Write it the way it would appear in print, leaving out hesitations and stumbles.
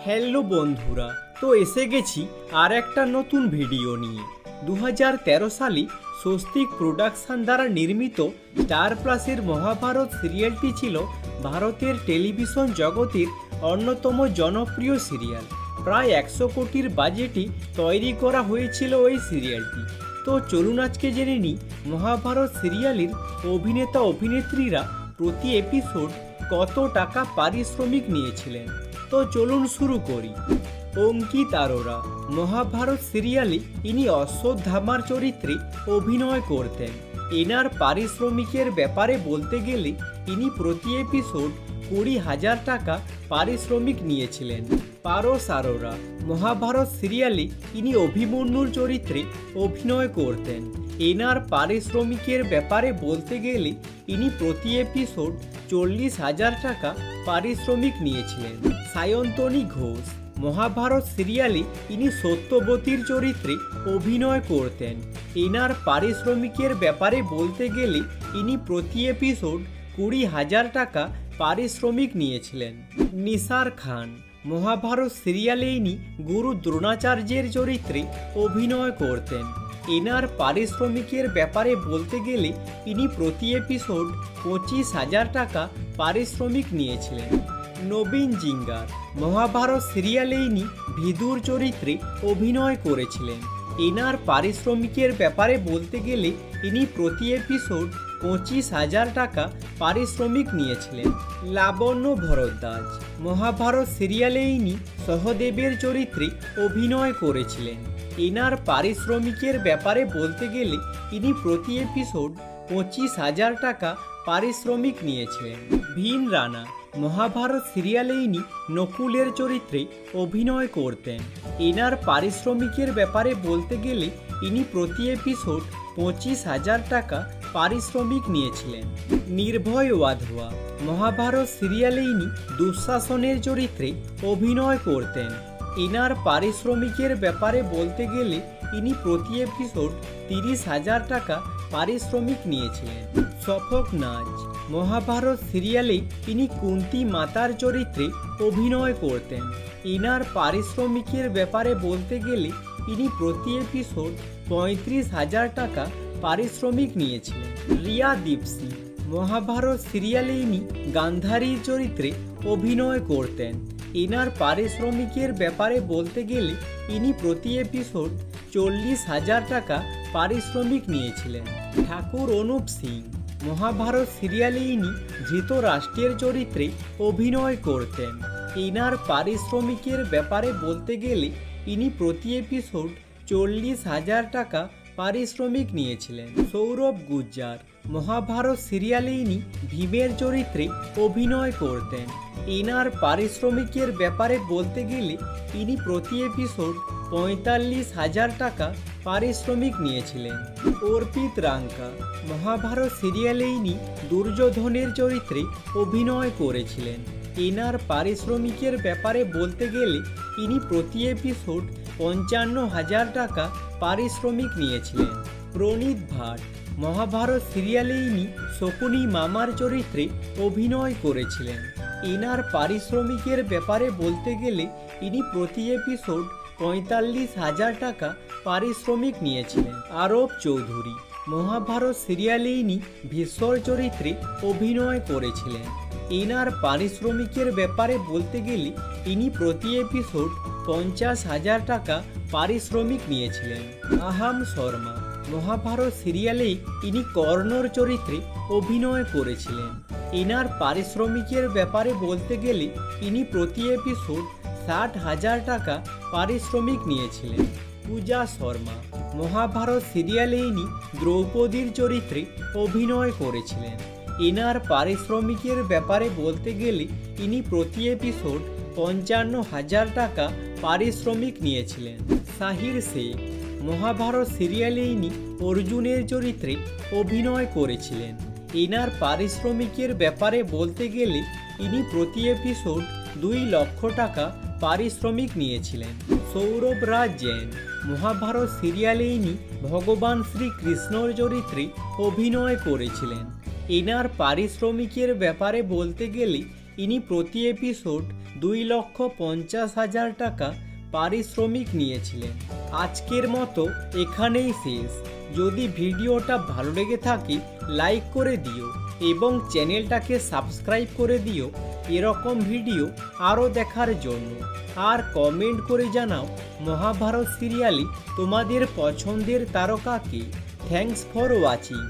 Hello বন্ধুরা, তো এসে গেছি আর একটা নতুন ভিডিও নিয়ে। 2013 সালে স্বস্তিক প্রোডাকশন দ্বারা নির্মিত স্টার প্লাসের মহাভারত সিরিয়ালটি ছিল ভারতের টেলিভিশন জগতের অন্যতম জনপ্রিয় সিরিয়াল। প্রায় 100 কোটির বাজেটে তৈরি করা হয়েছিল ওই সিরিয়ালটি। তো চলুন আজকে জেনে নিই মহাভারত সিরিয়ালের অভিনেতা অভিনেত্রীরা প্রতি এপিসোড কত টাকা পারিশ্রমিক নিয়েছিলেন। তো চলুন শুরু করি। অঙ্কিত আরোরা মহাভারত সিরিয়ালে ইনি অশ্বত্থামার চরিত্রে অভিনয় করতেন। এনার পারিশ্রমিকের ব্যাপারে বলতে গেলে ইনি প্রতি এপিসোড 20,000 টাকা পারিশ্রমিক নিয়েছিলেন। পারস আরোরা মহাভারত সিরিয়ালে ইনি অভিমন্যুর চরিত্রে অভিনয় করতেন। এনার পারিশ্রমিকের ব্যাপারে বলতে গেলে ইনি প্রতি এপিসোড 40,000 টাকা পারিশ্রমিক নিয়েছিলেন। সায়ন্তনী ঘোষ মহাভারত সিরিয়ালে ইনি সত্যবতীর চরিত্রে অভিনয় করতেন। এনার পারিশ্রমিকের ব্যাপারে বলতে গেলে ইনি প্রতি এপিসোড 20,000 টাকা পারিশ্রমিক নিয়েছিলেন। নিসার খান মহাভারত সিরিয়ালে ইনি গুরু দ্রোণাচার্যের চরিত্রে অভিনয় করতেন। এনার পারিশ্রমিকের ব্যাপারে বলতে গেলে ইনি প্রতি এপিসোড 25,000 টাকা পারিশ্রমিক নিয়েছিলেন। নবীন জিঙ্গার মহাভারত সিরিয়ালে ইনি ভিদুর চরিত্রে অভিনয় করেছিলেন। এনার পারিশ্রমিকের ব্যাপারে বলতে গেলে ইনি প্রতি এপিসোড 25,000 টাকা পারিশ্রমিক নিয়েছিলেন। লাবণ্য ভরদ্বাজ মহাভারত সিরিয়ালে ইনি সহদেবের চরিত্রে অভিনয় করেছিলেন। এনার পারিশ্রমিকের ব্যাপারে বলতে গেলে ইনি প্রতি এপিসোড 25,000 টাকা পারিশ্রমিক নিয়েছিলেন। ভিন রানা মহাভারত সিরিয়ালে ইনি নকুলের চরিত্রে অভিনয় করতেন। এনার পারিশ্রমিকের ব্যাপারে বলতে গেলে ইনি প্রতি এপিসোড 25,000 টাকা পারিশ্রমিক নিয়েছিলেন। নির্ভয় ওয়াধওয়া মহাভারত সিরিয়ালে ইনি দুঃশাসনের চরিত্রে অভিনয় করতেন। এনার পারিশ্রমিকের ব্যাপারে বলতে গেলে ইনি প্রতি এপিসোড 30,000 টাকা পারিশ্রমিক নিয়েছিলেন। শফক নাজ মহাভারত সিরিয়ালে ইনি কুন্তী মাতার চরিত্রে অভিনয় করতেন। এনার পারিশ্রমিকের ব্যাপারে বলতে গেলে ইনি প্রতি এপিসোড 35,000 টাকা পারিশ্রমিক নিয়েছিলেন। রিয়া দীপসি মহাভারত সিরিয়ালে ইনি গান্ধারীর চরিত্রে অভিনয় করতেন। এনার পারিশ্রমিকের ব্যাপারে বলতে গেলে ইনি প্রতি এপিসোড 40,000 টাকা পারিশ্রমিক নিয়েছিলেন। ঠাকুর অনুপ সিং মহাভারত সিরিয়ালে ইনি ধৃতরাষ্ট্রের চরিত্রে অভিনয় করতেন। এনার পারিশ্রমিকের ব্যাপারে বলতে গেলে ইনি প্রতি এপিসোড 40,000 টাকা পারিশ্রমিক নিয়েছিলেন। সৌরভ গুজ্জার মহাভারত সিরিয়ালে ইনি ভীমের চরিত্রে অভিনয় করতেন। এনার পারিশ্রমিকের ব্যাপারে বলতে গেলে ইনি প্রতি এপিসোড 45,000 টাকা পারিশ্রমিক নিয়েছিলেন। অর্পিত রাঙ্কা মহাভারত সিরিয়ালে ইনি দুর্যোধনের চরিত্রে অভিনয় করেছিলেন। এনার পারিশ্রমিকের ব্যাপারে বলতে গেলে ইনি প্রতি এপিসোড 55,000 টাকা পারিশ্রমিক নিয়েছিলেন। প্রণীত ভাট মহাভারত সিরিয়ালে ইনি শকুনি মামার চরিত্রে অভিনয় করেছিলেন। এনার পারিশ্রমিকের ব্যাপারে বলতে গেলে ইনি প্রতি এপিসোড 45,000 টাকা পারিশ্রমিক নিয়েছিলেন। আরব চৌধুরী মহাভারত সিরিয়ালে ইনি ভীষ্মর চরিত্রে অভিনয় করেছিলেন। এনার পারিশ্রমিকের ব্যাপারে বলতে গেলে ইনি প্রতি এপিসোড 50,000 টাকা পারিশ্রমিক নিয়েছিলেন। আহাম শর্মা মহাভারত সিরিয়ালে ইনি কর্ণর চরিত্রে অভিনয় করেছিলেন। এনার পারিশ্রমিকের ব্যাপারে বলতে গেলে ইনি প্রতি এপিসোড 60,000 টাকা পারিশ্রমিক নিয়েছিলেন। পূজা শর্মা মহাভারত সিরিয়ালে ইনি দ্রৌপদীর চরিত্রে অভিনয় করেছিলেন। এনার পারিশ্রমিকের ব্যাপারে বলতে গেলে ইনি প্রতি এপিসোড 55,000 টাকা পারিশ্রমিক নিয়েছিলেন। সাহির শেখ মহাভারত সিরিয়ালে ইনি অর্জুনের চরিত্রে অভিনয় করেছিলেন। এনার পারিশ্রমিকের ব্যাপারে বলতে গেলে ইনি প্রতি এপিসোড 2 লক্ষ টাকা পারিশ্রমিক নিয়েছিলেন। সৌরভ রাজ জৈন মহাভারত সিরিয়ালে ইনি ভগবান শ্রীকৃষ্ণর চরিত্রে অভিনয় করেছিলেন। এনার পারিশ্রমিকের ব্যাপারে বলতে গেলে ইনি প্রতি এপিসোড 2,50,000 টাকা পারিশ্রমিক নিয়েছিলেন। আজকের মতো এখানেই শেষ। যদি ভিডিওটা ভালো লেগে থাকে লাইক করে দিও এবং চ্যানেলটাকে সাবস্ক্রাইব করে দিও এরকম ভিডিও আরও দেখার জন্য। আর কমেন্ট করে জানাও মহাভারত সিরিয়ালে তোমাদের পছন্দের তারকা কে। Thanks for watching.